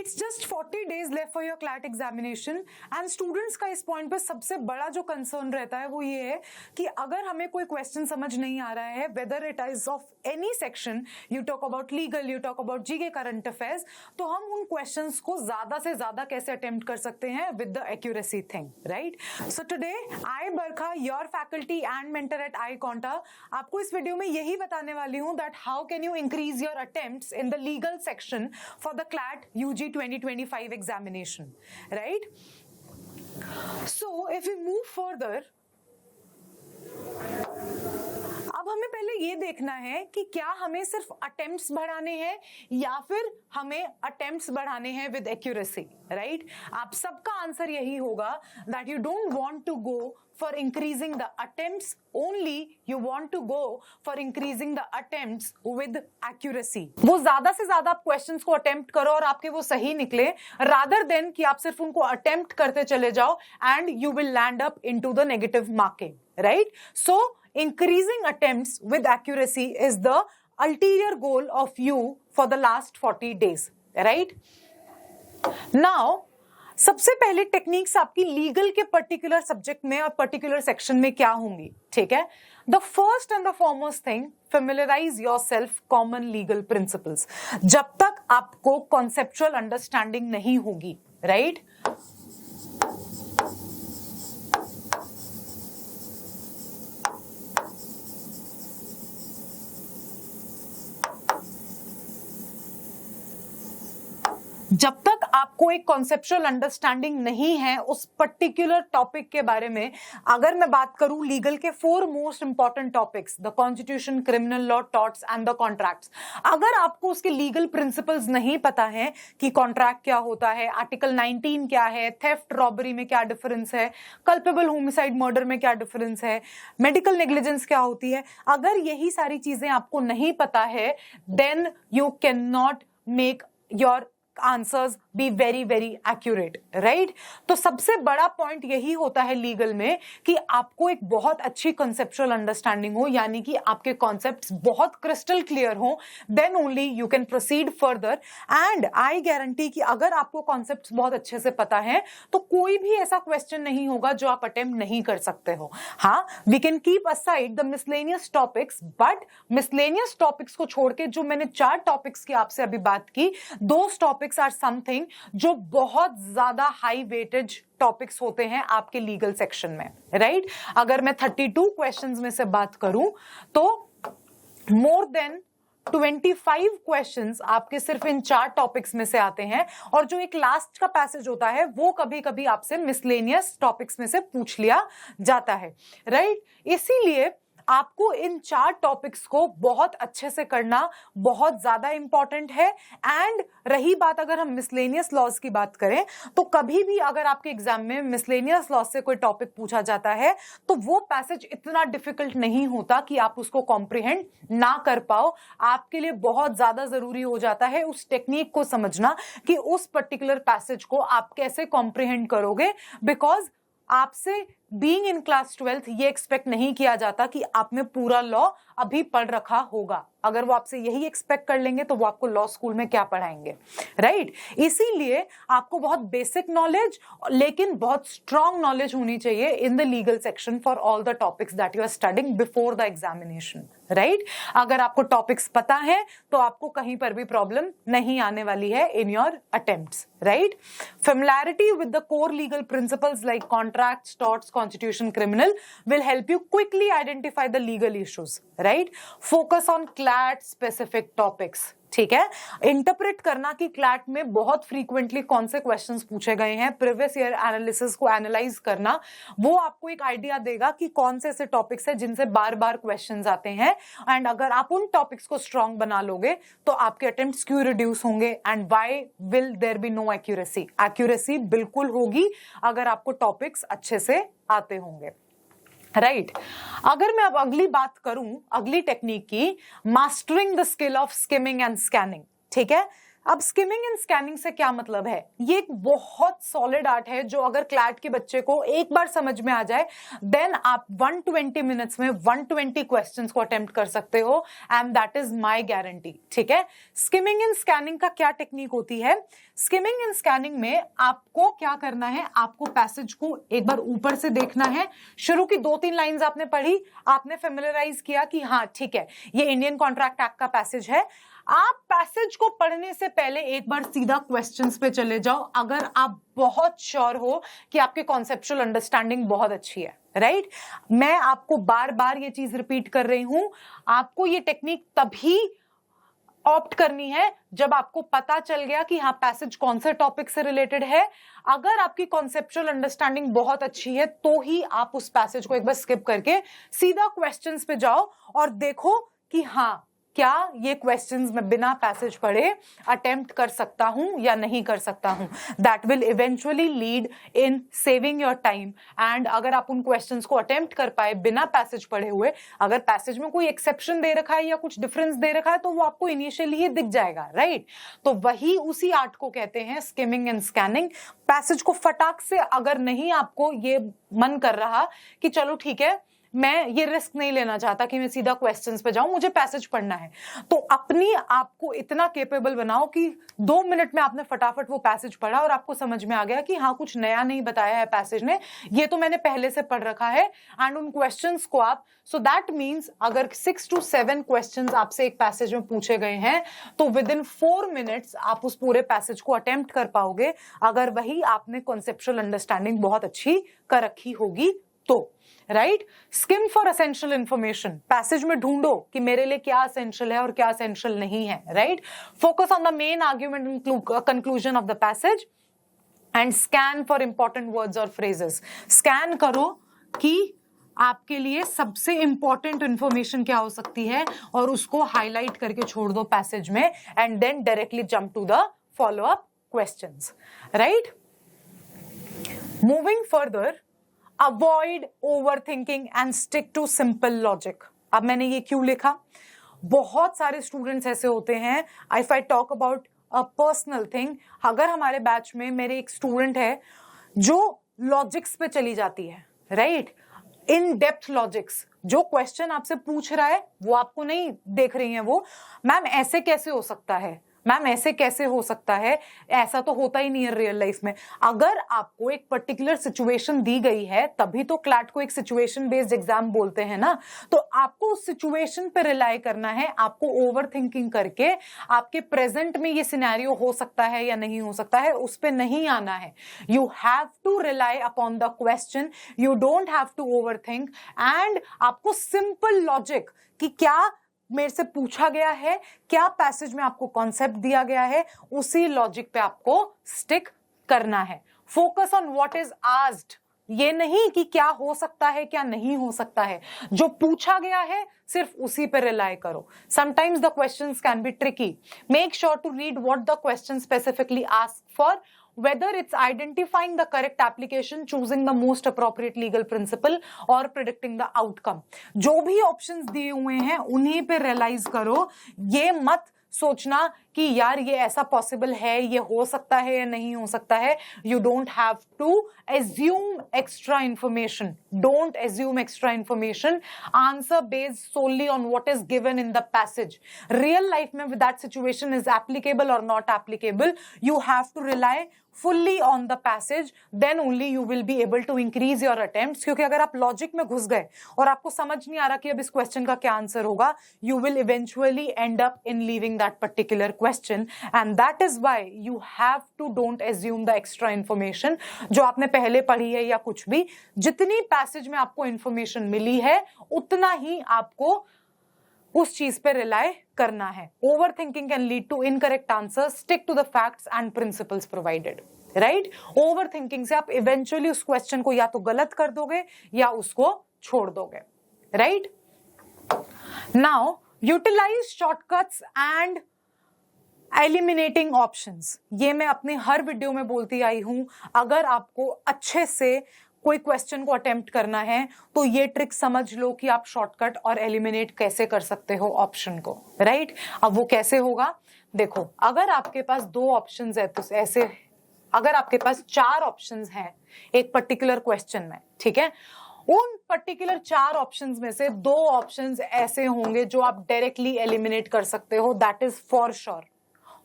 It's just 40 days left for your CLAT examination and students का इस point पे सबसे बड़ा जो कंसर्न रहता है वो ये है कि अगर हमें कोई क्वेश्चन समझ नहीं आ रहा है, whether it is of any section, you talk about legal, you talk about GK current affairs, तो हम उन क्वेश्चंस को ज्यादा से ज्यादा कैसे अटेम्प्ट कर सकते हैं with the accuracy thing, right? So today I Barkha, your faculty and mentor at iConta, आपको इस वीडियो में यही बताने वाली हूं that how can you increase your attempts in the legal section for the CLAT UG 2025 examination, right? So if we move further, अब हमें पहले ये देखना है कि क्या हमें सिर्फ अटेम्प्ट्स बढ़ाने हैं या फिर हमें अटेम्प्ट्स बढ़ाने हैं विद एक्यूरेसी, राइट? आप सबका आंसर यही होगा that you don't want to go for increasing the attempts, only you want to go for increasing the attempts with accuracy. वो ज्यादा से ज्यादा आप क्वेश्चंस को अटेम्प्ट करो और आपके वो सही निकले, rather than कि आप सिर्फ उनको अटेम्प्ट करते चले जाओ and you will land up into the negative marking, right? So increasing attempts with accuracy is the ulterior goal of you for the last 40 days, right? Now सबसे पहले टेक्निक्स आपकी लीगल के पर्टिकुलर सब्जेक्ट में और particular section में क्या होंगी, ठीक है? The first and the foremost thing, familiarise yourself common legal principles. जब तक आपको कॉन्सेप्चुअल अंडरस्टैंडिंग नहीं होगी, राइट? जब तक आपको एक कॉन्सेप्चुअल अंडरस्टैंडिंग नहीं है उस पर्टिकुलर टॉपिक के बारे में, अगर मैं बात करूं लीगल के 4 most important topics, the constitution, criminal law, torts and the contracts, अगर आपको उसके लीगल प्रिंसिपल्स नहीं पता है कि कॉन्ट्रैक्ट क्या होता है, आर्टिकल 19 क्या है, थेफ्ट रॉबरी में क्या डिफरेंस है, कल्पेबल होमिसाइड मर्डर में क्या डिफरेंस है, मेडिकल नेग्लिजेंस क्या होती है, अगर यही सारी चीजें आपको नहीं पता है, then you can not make your answers be very very accurate, right? तो सबसे बड़ा पॉइंट यही होता है लीगल में कि आपको एक बहुत अच्छी कंसेप्चुअल अंडरस्टैंडिंग हो, यानी कि आपके कॉन्सेप्ट्स बहुत क्रिस्टल क्लियर हो, then only you can proceed further. And I guarantee कि अगर आपको कॉन्सेप्ट्स बहुत अच्छे से पता है तो कोई भी ऐसा क्वेश्चन नहीं होगा जो आप अटेम्प्ट नहीं कर सकते हो। हाँ, we can keep aside the miscellaneous topics, but miscellaneous topics को छोड़ के जो मैंने 4 टॉपिक्स की आपसे अभी बात की, दोस टॉपिक्स आर समथिंग जो बहुत ज्यादा हाई वेटेज टॉपिक्स होते हैं आपके लीगल सेक्शन में, राइट? अगर मैं 32 क्वेश्चंस में से बात करूं तो मोर देन 25 क्वेश्चंस आपके सिर्फ इन 4 टॉपिक्स में से आते हैं, और जो एक लास्ट का पैसेज होता है वो कभी कभी आपसे मिसलेनियस टॉपिक्स में से पूछ लिया जाता है, राइट? इसीलिए आपको इन 4 टॉपिक्स को बहुत अच्छे से करना बहुत ज्यादा इंपॉर्टेंट है। एंड रही बात अगर हम मिसलेनियस लॉज की बात करें तो कभी भी अगर आपके एग्जाम में मिसलेनियस लॉज से कोई टॉपिक पूछा जाता है तो वो पैसेज इतना डिफिकल्ट नहीं होता कि आप उसको कॉम्प्रिहेंड ना कर पाओ। आपके लिए बहुत ज्यादा जरूरी हो जाता है उस टेक्निक को समझना कि उस पर्टिकुलर पैसेज को आप कैसे कॉम्प्रिहेंड करोगे, बिकॉज आपसे बीइंग इन क्लास 12th ये एक्सपेक्ट नहीं किया जाता कि आप में पूरा लॉ अभी पढ़ रखा होगा। अगर वो आपसे यही एक्सपेक्ट कर लेंगे तो वो आपको लॉ स्कूल में क्या पढ़ाएंगे, राइट? इसीलिए आपको बहुत बेसिक नॉलेज लेकिन बहुत स्ट्रॉन्ग नॉलेज होनी चाहिए in the legal section for all the topics that you are studying before the examination, right? अगर आपको टॉपिक्स पता है तो आपको कहीं पर भी प्रॉब्लम नहीं आने वाली है in your attempts, right? Familiarity with the core legal principles like contracts, torts, constitution, criminal will help you quickly identify the legal issues, right? Focus on CLAT specific topics, ठीक है? इंटरप्रेट करना कि CLAT में बहुत frequently कौन से questions पूछे गए हैं, प्रीवियस ईयर एनालिसिस को एनालाइज करना, वो आपको एक आइडिया देगा कि कौन से ऐसे टॉपिक्स हैं जिनसे बार बार क्वेश्चंस आते हैं। एंड अगर आप उन टॉपिक्स को स्ट्रांग बना लोगे तो आपके अटेम्प्ट्स क्यों रिड्यूस होंगे, and why will there be no accuracy? Accuracy बिल्कुल होगी अगर आपको टॉपिक्स अच्छे से आते होंगे, राइट? अगर मैं अब अगली बात करूं, अगली टेक्निक की, mastering the skill of skimming and scanning, ठीक है? अब स्किमिंग एंड स्कैनिंग से क्या मतलब है? ये एक बहुत सॉलिड आर्ट है जो अगर क्लैट के बच्चे को एक बार समझ में आ जाए देन आप 120 मिनट्स में 120 क्वेश्चंस को अटेम्प्ट कर सकते हो and that is my guarantee. ठीक है, स्किमिंग एंड स्कैनिंग का क्या टेक्निक होती है? स्किमिंग एंड स्कैनिंग में आपको क्या करना है, आपको पैसेज को एक बार ऊपर से देखना है। शुरू की 2-3 लाइंस आपने पढ़ी, आपने फेमिलियराइज किया कि हाँ ठीक है ये इंडियन कॉन्ट्रैक्ट एक्ट का पैसेज है। आप पैसेज को पढ़ने से पहले एक बार सीधा क्वेश्चंस पे चले जाओ अगर आप बहुत श्योर हो कि आपकी कॉन्सेप्चुअल अंडरस्टैंडिंग बहुत अच्छी है। राइट, मैं आपको बार बार ये चीज रिपीट कर रही हूं, आपको ये टेक्निक तभी ऑप्ट करनी है जब आपको पता चल गया कि हाँ पैसेज कौन से टॉपिक से रिलेटेड है। अगर आपकी कॉन्सेप्चुअल अंडरस्टैंडिंग बहुत अच्छी है तो ही आप उस पैसेज को एक बार स्किप करके सीधा क्वेश्चंस पे जाओ और देखो कि हाँ क्या ये क्वेश्चंस मैं बिना पैसेज पढ़े अटेम्प्ट कर सकता हूं या नहीं कर सकता हूं। That will eventually lead in saving your time. And अगर आप उन क्वेश्चंस को अटेम्प्ट कर पाए बिना पैसेज पढ़े हुए, अगर पैसेज में कोई एक्सेप्शन दे रखा है या कुछ डिफरेंस दे रखा है तो वो आपको इनिशियली ही दिख जाएगा। राइट, तो वही उसी आर्ट को कहते हैं स्किमिंग एंड स्कैनिंग। पैसेज को फटाक से अगर नहीं आपको ये मन कर रहा कि चलो ठीक है मैं ये रिस्क नहीं लेना चाहता कि मैं सीधा क्वेश्चंस पे जाऊं, मुझे पैसेज पढ़ना है, तो अपनी आपको इतना कैपेबल बनाओ कि 2 मिनट में आपने फटाफट वो पैसेज पढ़ा और आपको समझ में आ गया कि हाँ कुछ नया नहीं बताया है पैसेज ने, ये तो मैंने पहले से पढ़ रखा है। एंड उन क्वेश्चंस को आप, सो दैट मीन्स अगर 6 to 7 क्वेश्चंस आपसे एक पैसेज में पूछे गए हैं तो विद इन 4 मिनट्स आप उस पूरे पैसेज को अटेम्प्ट कर पाओगे, अगर वही आपने कॉन्सेप्चुअल अंडरस्टैंडिंग बहुत अच्छी कर रखी होगी तो। Right, scheme for essential information, passage में ढूंढो कि मेरे लिए क्या एसेंशियल है और क्या एसेंशियल नहीं है। Right, focus on the main argument and conclusion of the passage and scan for important words और फ्रेजेस। स्कैन करो कि आपके लिए सबसे इंपॉर्टेंट इंफॉर्मेशन क्या हो सकती है और उसको हाईलाइट करके छोड़ दो पैसेज में and then directly jump to the follow up questions. Right, moving further, avoid over thinking and stick to simple logic. अब मैंने ये क्यों लिखा? बहुत सारे स्टूडेंट्स ऐसे होते हैं, if I talk about a personal thing, अगर हमारे बैच में मेरे एक स्टूडेंट है जो लॉजिक्स पे चली जाती है। राइट, इन डेप्थ लॉजिक्स, जो क्वेश्चन आपसे पूछ रहा है वो आपको नहीं देख रही है, वो मैम ऐसे कैसे हो सकता है, मैम ऐसे कैसे हो सकता है, ऐसा तो होता ही नहीं है रियल लाइफ में। अगर आपको एक पर्टिकुलर सिचुएशन दी गई है, तभी तो क्लैट को एक सिचुएशन बेस्ड एग्जाम बोलते हैं ना, तो आपको उस सिचुएशन पे रिलाई करना है। आपको ओवर थिंकिंग करके आपके प्रेजेंट में ये सिनेरियो हो सकता है या नहीं हो सकता है उस पे नहीं आना है। You have to rely upon the question, you don't have to over think. And आपको सिंपल लॉजिक कि क्या मेरे से पूछा गया है, क्या पैसेज में आपको कॉन्सेप्ट दिया गया है, उसी लॉजिक पे आपको स्टिक करना है। Focus on what is asked, ये नहीं कि क्या हो सकता है क्या नहीं हो सकता है, जो पूछा गया है सिर्फ उसी पे रिलाई करो। Sometimes the questions can be tricky, make sure to read what the question specifically ask for, whether it's identifying the correct application, choosing the most appropriate legal principle or predicting the outcome। जो भी options दिए हुए हैं उन्हीं पे realise करो। ये मत सोचना कि यार ये ऐसा पॉसिबल है, ये हो सकता है या नहीं हो सकता है। You don't have to assume extra information, don't assume extra information. Answer based solely on what is given in the passage. Real life में with that situation is applicable और not applicable, you have to rely fully on the passage, then only you will be able to increase your attempts। क्योंकि अगर आप logic में घुस गए और आपको समझ नहीं आ रहा कि अब इस क्वेश्चन का क्या आंसर होगा, you will eventually end up in leaving that particular question, and that is why you have to don't assume the extra information जो आपने पहले पढ़ी है या कुछ भी। जितनी पैसेज में आपको इंफॉर्मेशन मिली है उतना ही आपको उस चीज पे रिलाई करना है। Over thinking can lead to incorrect answer, stick to the facts and principles provided. Right, over thinking से आप इवेंचुअली उस क्वेश्चन को या तो गलत कर दोगे या उसको छोड़ दोगे। Right, now utilise shortcuts and eliminating options. ये मैं अपने हर वीडियो में बोलती आई हूं, अगर आपको अच्छे से कोई क्वेश्चन को अटेम्प्ट करना है तो ये ट्रिक समझ लो कि आप शॉर्टकट और एलिमिनेट कैसे कर सकते हो ऑप्शन को। राइट, अब वो कैसे होगा? देखो अगर आपके पास 2 ऑप्शंस है तो ऐसे, अगर आपके पास 4 ऑप्शंस हैं एक पर्टिकुलर क्वेश्चन में, ठीक है, उन पर्टिकुलर 4 ऑप्शंस में से 2 ऑप्शंस ऐसे होंगे जो आप डायरेक्टली एलिमिनेट कर सकते हो, that is for sure.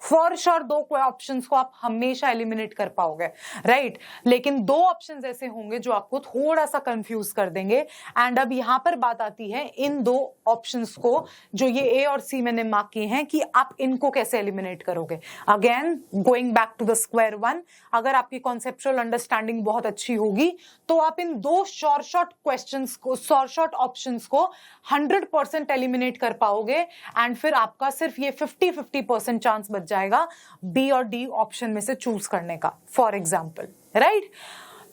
For sure 2 options को आप हमेशा एलिमिनेट कर पाओगे, राइट। लेकिन 2 ऑप्शंस ऐसे होंगे जो आपको थोड़ा सा कंफ्यूज कर देंगे। एंड अब यहां पर बात आती है इन 2 ऑप्शंस को जो ये ए और सी मैंने मार्क किए हैं कि आप इनको कैसे एलिमिनेट करोगे। Again going back to the square one, अगर आपकी कॉन्सेप्चुअल अंडरस्टैंडिंग बहुत अच्छी होगी तो आप इन 2 शॉर्ट क्वेश्चंस को, शॉर्ट ऑप्शंस को 100% एलिमिनेट कर पाओगे। एंड फिर आपका सिर्फ ये 50-50% चांस बच जाएगा बी और डी ऑप्शन में से चूज करने का, फॉर एग्जाम्पल, राइट।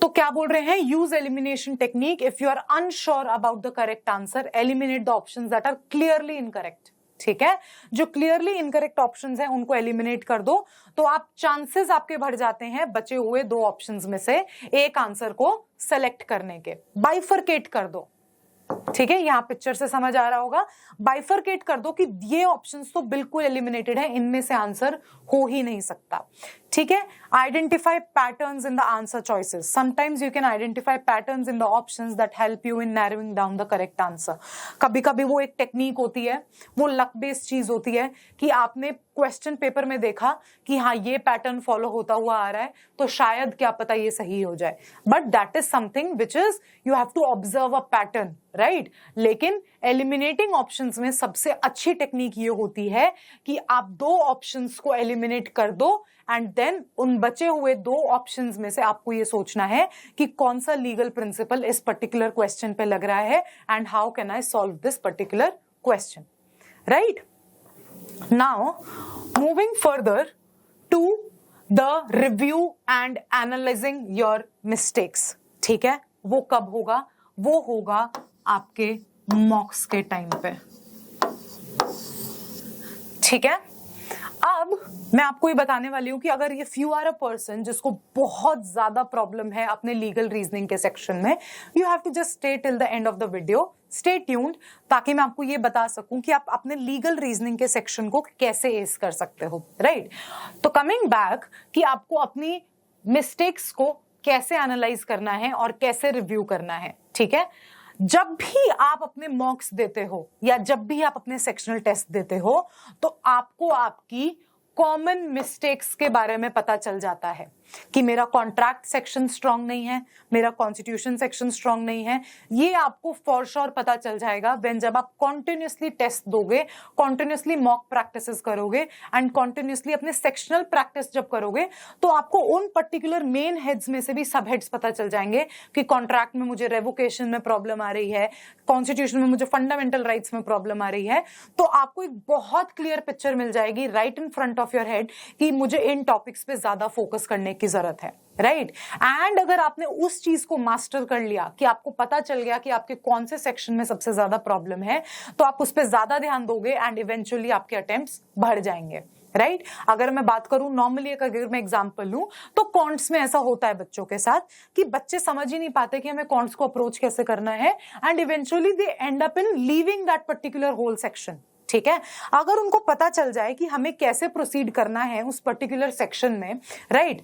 तो क्या बोल रहे हैं, use elimination technique if you are unsure about the correct answer, eliminate the options that are clearly incorrect. ठीक है, जो क्लियरली इनकरेक्ट ऑप्शंस हैं उनको एलिमिनेट कर दो तो आप चांसेस आपके बढ़ जाते हैं बचे हुए 2 ऑप्शंस में से एक आंसर को सेलेक्ट करने के। बाइफरकेट कर दो, ठीक है, यहां पिक्चर से समझ आ रहा होगा। बाइफरकेट कर दो कि ये ऑप्शंस तो बिल्कुल एलिमिनेटेड है, इनमें से आंसर हो ही नहीं सकता। ठीक है, identify patterns in the answer choices, sometimes you can identify patterns in the options that help you in narrowing down the correct answer. कभी कभी वो एक टेक्निक होती है, वो लक बेस्ड चीज होती है कि आपने क्वेश्चन पेपर में देखा कि हाँ ये पैटर्न फॉलो होता हुआ आ रहा है तो शायद क्या पता ये सही हो जाए, but that is something which is you have to observe a pattern, right. लेकिन एलिमिनेटिंग ऑप्शंस में सबसे अच्छी टेक्निक ये होती है कि आप 2 ऑप्शंस को एलिमिनेट कर दो एंड देन उन बचे हुए 2 ऑप्शंस में से आपको ये सोचना है कि कौन सा लीगल प्रिंसिपल इस पर्टिकुलर क्वेश्चन पे लग रहा है and how can I solve this particular question, right. Now moving further to the review and analysing your mistakes. ठीक है, वो कब होगा, वो होगा आपके मॉक्स के टाइम पे। ठीक है, अब मैं आपको ये बताने वाली हूं कि अगर if you are a person जिसको बहुत ज्यादा प्रॉब्लम है अपने लीगल रीजनिंग के सेक्शन में, you have to just stay till the end of the video, stay tuned, ताकि मैं आपको ये बता सकूं कि आप अपने लीगल रीजनिंग के सेक्शन को कैसे एस कर सकते हो, राइट। तो कमिंग बैक कि आपको अपनी मिस्टेक्स को कैसे एनालाइज करना है और कैसे रिव्यू करना है। ठीक है, जब भी आप अपने मॉक्स देते हो या जब भी आप अपने सेक्शनल टेस्ट देते हो तो आपको आपकी कॉमन मिस्टेक्स के बारे में पता चल जाता है कि मेरा कॉन्ट्रैक्ट सेक्शन स्ट्रांग नहीं है, मेरा कॉन्स्टिट्यूशन सेक्शन स्ट्रांग नहीं है। ये आपको फॉर श्योर पता चल जाएगा व्हेन जब आप कॉन्टिन्यूसली टेस्ट दोगे, कॉन्टिन्यूसली मॉक प्रैक्टिसेस करोगे एंड कॉन्टिन्यूसली अपने सेक्शनल प्रैक्टिस जब करोगे तो आपको उन पर्टिकुलर मेन हेड्स में से भी सब हेड्स पता चल जाएंगे कि कॉन्ट्रैक्ट में मुझे रेवोकेशन में प्रॉब्लम आ रही है, कॉन्स्टिट्यूशन में मुझे फंडामेंटल राइट्स में प्रॉब्लम आ रही है। तो आपको एक बहुत क्लियर पिक्चर मिल जाएगी right in front of your head कि मुझे इन टॉपिक्स पे ज्यादा फोकस करने की जरूरत है, राइट। एंड अगर आपने उस चीज को मास्टर कर लिया कि आपको पता चल गया कि आपके कौन से सेक्शन में सबसे ज्यादा प्रॉब्लम है, तो आप उस पर ज्यादा ध्यान दोगे एंड इवेंचुअली आपके अटेम्प्ट्स बढ़ जाएंगे, राइट। अगर मैं बात करूं नॉर्मली, अगर मैं एग्जांपल लूं तो कॉन्ट्स में ऐसा होता है बच्चों के साथ कि बच्चे समझ ही नहीं पाते कि हमें कॉन्ट्स को अप्रोच कैसे करना है and eventually they end up in leaving that particular whole section. ठीक है, अगर उनको पता चल जाए कि हमें कैसे प्रोसीड करना है उस पर्टिकुलर सेक्शन में, राइट,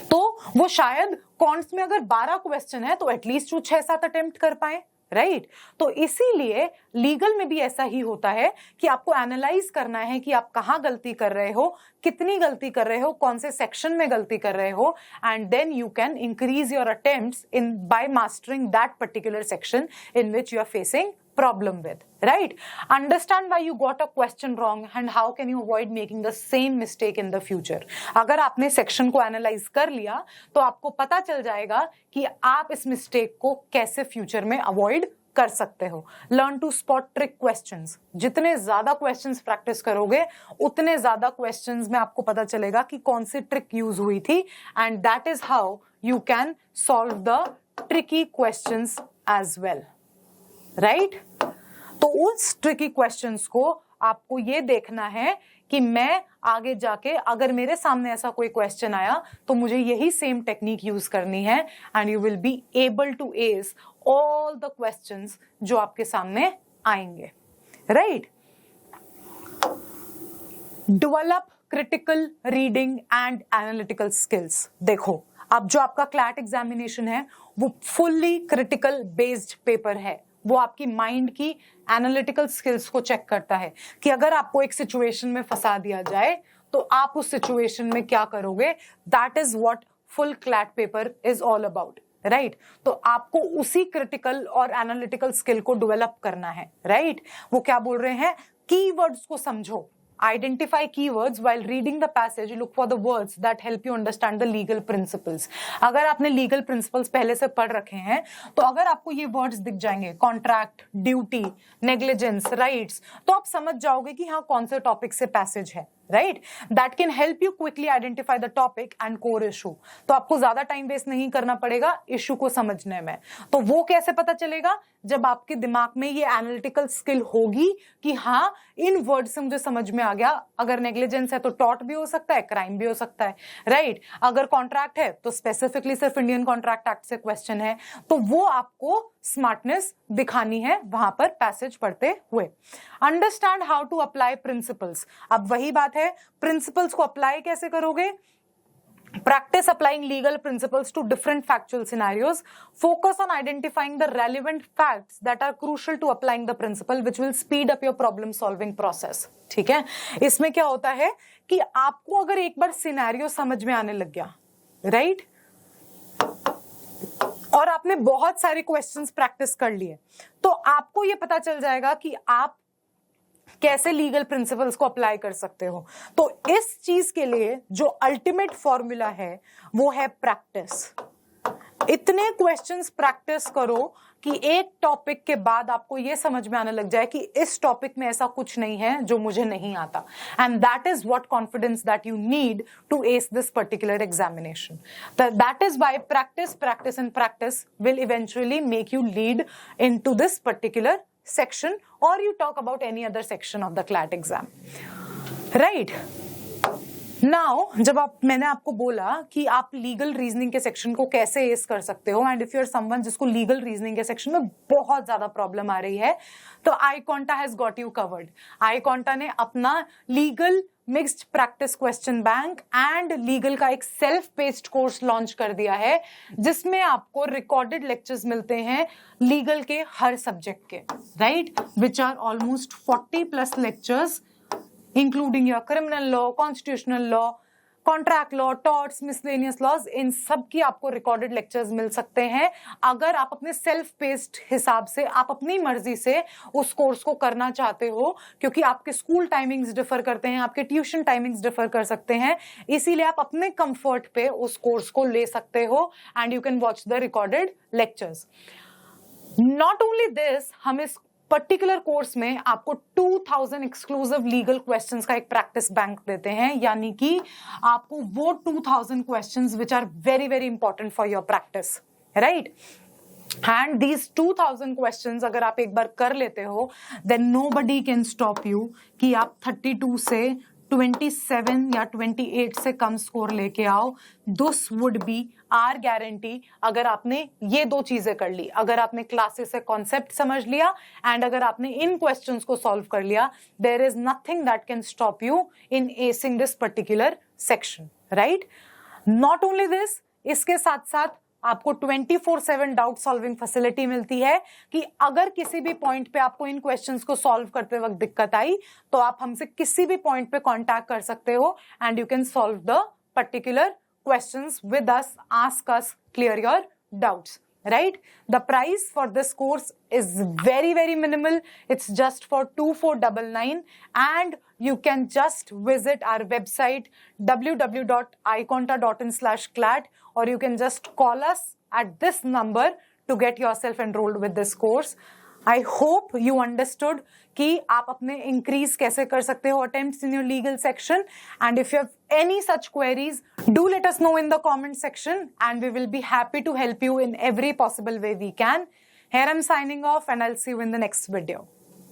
तो वो शायद कॉन्ट्स में अगर 12 क्वेश्चन है तो एटलीस्ट वो 6-7 अटेम्प्ट कर पाए, राइट। तो इसीलिए लीगल में भी ऐसा ही होता है कि आपको एनालाइज करना है कि आप कहां गलती कर रहे हो, कितनी गलती कर रहे हो, कौन से सेक्शन में गलती कर रहे हो, and then you can increase your attempts in by mastering that particular section in which you are facing problem with, right? Understand why you got a question wrong and how can you avoid making the same mistake in the future. अगर आपने section को analyse कर लिया तो आपको पता चल जाएगा कि आप इस मिस्टेक को कैसे फ्यूचर में अवॉइड कर सकते हो। Learn to spot trick questions, जितने ज्यादा क्वेश्चंस प्रैक्टिस करोगे उतने ज्यादा क्वेश्चंस में आपको पता चलेगा कि कौन सी ट्रिक यूज हुई थी and that is how you can solve the tricky questions as well, right. तो उस ट्रिकी क्वेश्चंस को आपको ये देखना है कि मैं आगे जाके अगर मेरे सामने ऐसा कोई क्वेश्चन आया तो मुझे यही सेम टेक्निक यूज करनी है and you will be able to ace all the questions जो आपके सामने आएंगे, right. Develop critical reading and analytical skills. देखो, अब जो आपका क्लैट एग्जामिनेशन है वो फुल्ली क्रिटिकल बेस्ड पेपर है। वो आपकी माइंड की एनालिटिकल स्किल्स को चेक करता है कि अगर आपको एक सिचुएशन में फंसा दिया जाए तो आप उस सिचुएशन में क्या करोगे। That is what full CLAT paper is all about, right? तो आपको उसी क्रिटिकल और एनालिटिकल स्किल को डेवलप करना है, राइट? वो क्या बोल रहे हैं, कीवर्ड्स को समझो। Identify keywords while reading the passage. Look for the words that help you understand the legal principles. अगर आपने legal principles पहले से पढ़ रखे हैं तो अगर आपको ये words दिख जाएंगे, contract, duty, negligence, rights, तो आप समझ जाओगे कि हाँ कौन से टॉपिक से पैसेज है, right? That can help you quickly identify the topic and core issue. तो आपको ज्यादा टाइम वेस्ट नहीं करना पड़ेगा इशू को समझने में। तो वो कैसे पता चलेगा, जब आपके दिमाग में ये एनालिटिकल स्किल होगी कि हाँ इन वर्ड से मुझे समझ में आ गया। अगर नेग्लिजेंस है तो टॉर्ट भी हो सकता है, क्राइम भी हो सकता है, राइट? अगर कॉन्ट्रैक्ट है तो स्पेसिफिकली सिर्फ इंडियन कॉन्ट्रैक्ट एक्ट से क्वेश्चन है। तो वो आपको स्मार्टनेस दिखानी है वहां पर पैसेज पढ़ते हुए। Understand how to apply principles. अब वही बात है, प्रिंसिपल्स को अप्लाई कैसे करोगे? Practice applying legal principles to different factual scenarios. Focus on identifying the relevant facts that are crucial to applying the principle, which will speed up your problem solving process. ठीक है? इसमें क्या होता है कि आपको अगर एक बार सिनेरियो समझ में आने लग गया, राइट? और आपने बहुत सारे क्वेश्चंस प्रैक्टिस कर लिए, तो आपको ये पता चल जाएगा कि आप कैसे लीगल प्रिंसिपल्स को अप्लाई कर सकते हो। तो इस चीज के लिए जो अल्टीमेट फॉर्मूला है वो है प्रैक्टिस। इतने क्वेश्चंस प्रैक्टिस करो कि एक टॉपिक के बाद आपको ये समझ में आने लग जाए कि इस टॉपिक में ऐसा कुछ नहीं है जो मुझे नहीं आता। And that is what confidence that you need to ace this particular examination. That is why practice and practice will eventually make you lead into this particular section, or you talk about any other section of the CLAT exam, right? Now, जब मैंने आपको बोला कि आप legal reasoning के section को कैसे S कर सकते हो, and if you are someone जिसको लीगल रीजनिंग के सेक्शन में बहुत ज्यादा प्रॉब्लम आ रही है, तो iConta has got you covered. iConta ने अपना legal mixed practice question bank and legal का एक सेल्फ पेस्ड कोर्स लॉन्च कर दिया है, जिसमें आपको रिकॉर्डेड लेक्चर्स मिलते हैं लीगल के हर सब्जेक्ट के, right? Which are almost 40+ lectures including your criminal law, constitutional law, contract law, torts, miscellaneous laws. इन सब की आपको रिकॉर्डेड लेक्चर्स मिल सकते हैं अगर आप अपने सेल्फ पेस्ड हिसाब से, आप अपनी मर्जी से उस कोर्स को करना चाहते हो, क्योंकि आपके स्कूल टाइमिंग्स डिफर करते हैं, आपके ट्यूशन टाइमिंग्स डिफर कर सकते हैं, इसीलिए आप अपने कंफर्ट पे उस कोर्स को ले सकते हो and you can watch the recorded lectures. Not only this, हम इस पर्टिकुलर कोर्स में आपको 2000 एक्सक्लूसिव लीगल क्वेश्चंस का एक प्रैक्टिस बैंक देते हैं, यानी कि आपको वो 2000 questions which are very very important for your practice, right? And these 2000 questions अगर आप एक बार कर लेते हो, then nobody can stop you कि आप 32 से 27 या 28 से कम स्कोर लेके आओ। This would be our guarantee अगर आपने ये दो चीजें कर ली, अगर आपने क्लासेस से कॉन्सेप्ट समझ लिया एंड अगर आपने इन क्वेश्चंस को सॉल्व कर लिया, there is nothing that can stop you in acing this particular section, right? Not only this, इसके साथ साथ आपको 24/7 डाउट सॉल्विंग फैसिलिटी मिलती है कि अगर किसी भी पॉइंट पे आपको इन क्वेश्चंस को सॉल्व करते वक्त दिक्कत आई तो आप हमसे किसी भी पॉइंट पे कांटेक्ट कर सकते हो and you can solve the particular questions with us, ask us, clear your doubts, right? The price for this course is very very minimal. It's just for 2499 and you can just visit our website www.iconta.in/clat or you can just call us at this number to get yourself enrolled with this course. I hope you understood कि आप अपने increase कैसे कर सकते हो attempts in your legal section, and if you have any such queries, do let us know in the comment section and we will be happy to help you in every possible way we can. Here I'm signing off and I'll see you in the next video.